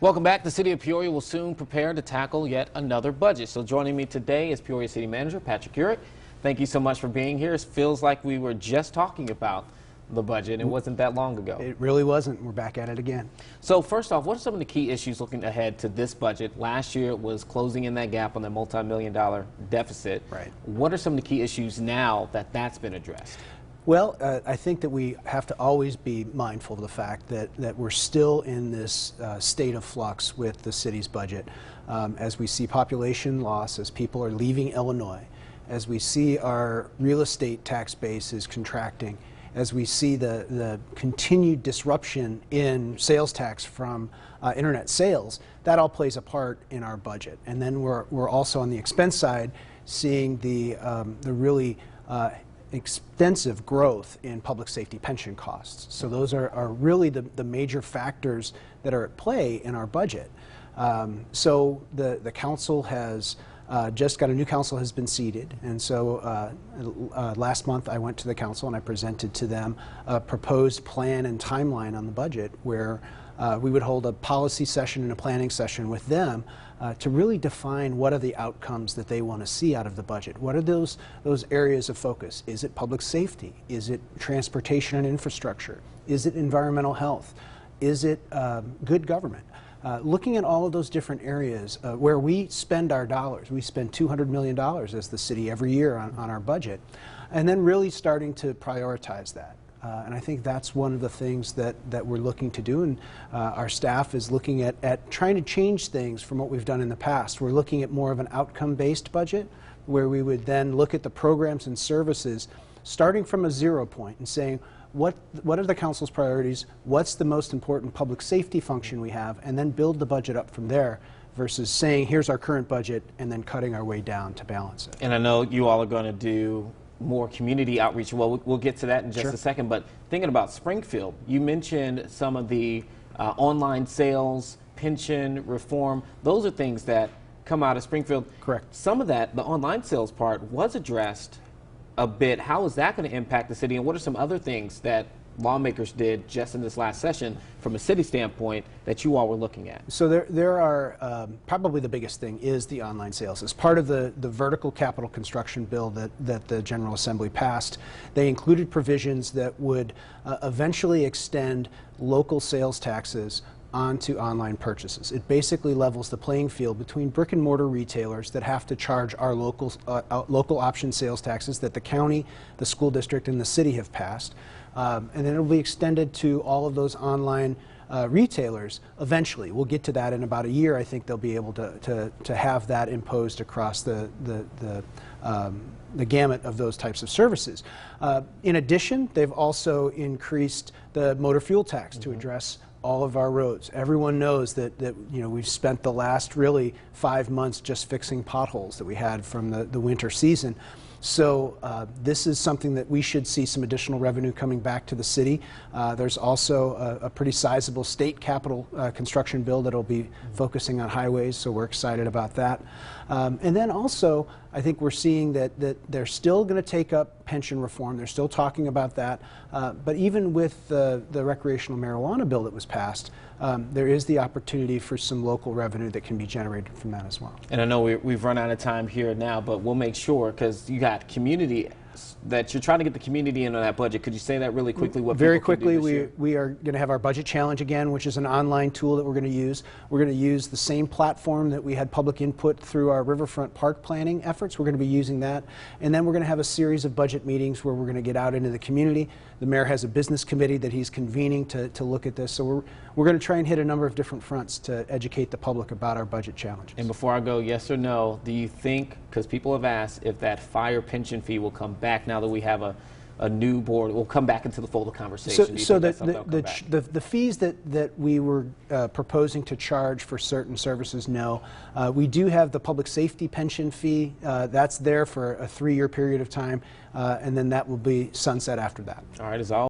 Welcome back. The City of Peoria will soon prepare to tackle yet another budget. So joining me today is Peoria City Manager Patrick Urich. Thank you so much for being here. It feels like we were just talking about the budget. It wasn't that long ago. It really wasn't. We're back at it again. So first off, what are some of the key issues looking ahead to this budget? Last year it was closing in that gap on the multi-million-dollar deficit. Right. What are some of the key issues now that that's been addressed? Well, I think that we have to always be mindful of the fact that we're still in this state of flux with the city's budget. As we see population loss, as people are leaving Illinois, as we see our real estate tax base is contracting, as we see the continued disruption in sales tax from internet sales, that all plays a part in our budget. And then we're also on the expense side seeing the really extensive growth in public safety pension costs. So those are really the major factors that are at play in our budget. So the council has just got a new council has been seated, and so last month I went to the council and I presented to them a proposed plan and timeline on the budget where we would hold a policy session and a planning session with them to really define what are the outcomes that they want to see out of the budget. What are those areas of focus? Is it public safety? Is it transportation and infrastructure? Is it environmental health? Is it good government? Looking at all of those different areas where we spend our dollars. We spend $200 million as the city every year on our budget, and then really starting to prioritize that. And I think that's one of the things that we're looking to do, and our staff is looking at trying to change things from what we've done in the past. We're looking at more of an outcome-based budget where we would then look at the programs and services starting from a 0 point and saying, what are the council's priorities, what's the most important public safety function we have, and then build the budget up from there versus saying, here's our current budget, and then cutting our way down to balance it. And I know you all are going to do more community outreach. Well, we'll get to that in just a second, but thinking about Springfield, you mentioned some of the online sales, pension reform. Those are things that come out of Springfield. Correct. Some of that, the online sales part, was addressed a bit. How is that going to impact the city, and what are some other things that lawmakers did just in this last session from a city standpoint that you all were looking at? So there are probably the biggest thing is the online sales. As part of the vertical capital construction bill that the General Assembly passed, they included provisions that would eventually extend local sales taxes onto online purchases. It basically levels the playing field between brick and mortar retailers that have to charge our local option sales taxes that the county, the school district, and the city have passed. And then it will be extended to all of those online retailers eventually. We'll get to that in about a year. I think they'll be able to have that imposed across the gamut of those types of services. In addition, they've also increased the motor fuel tax to address all of our roads. Everyone knows that we've spent the last really 5 months just fixing potholes that we had from the winter season. So this is something that we should see some additional revenue coming back to the city. There's also a pretty sizable state capital construction bill that will be focusing on highways, so we're excited about that. And then also, I think we're seeing that they're still going to take up pension reform. They're still talking about that. But even with the recreational marijuana bill that was passed, there is the opportunity for some local revenue that can be generated from that as well. And I know we've run out of time here now, but we'll make sure, because you got community, that you're trying to get the community into that budget. Could you say that really quickly? What Very quickly, we are going to have our budget challenge again, which is an online tool that we're going to use. We're going to use the same platform that we had public input through our riverfront park planning efforts. We're going to be using that. And then we're going to have a series of budget meetings where we're going to get out into the community. The mayor has a business committee that he's convening to look at this. So we're going to try and hit a number of different fronts to educate the public about our budget challenges. And before I go, yes or no, do you think, because people have asked, if that fire pension fee will come back now that we have a new board, will come back into the fold of conversation? So the fees that we were proposing to charge for certain services, no. We do have the public safety pension fee. That's there for a 3-year period of time, and then that will be sunset after that. All right, as always.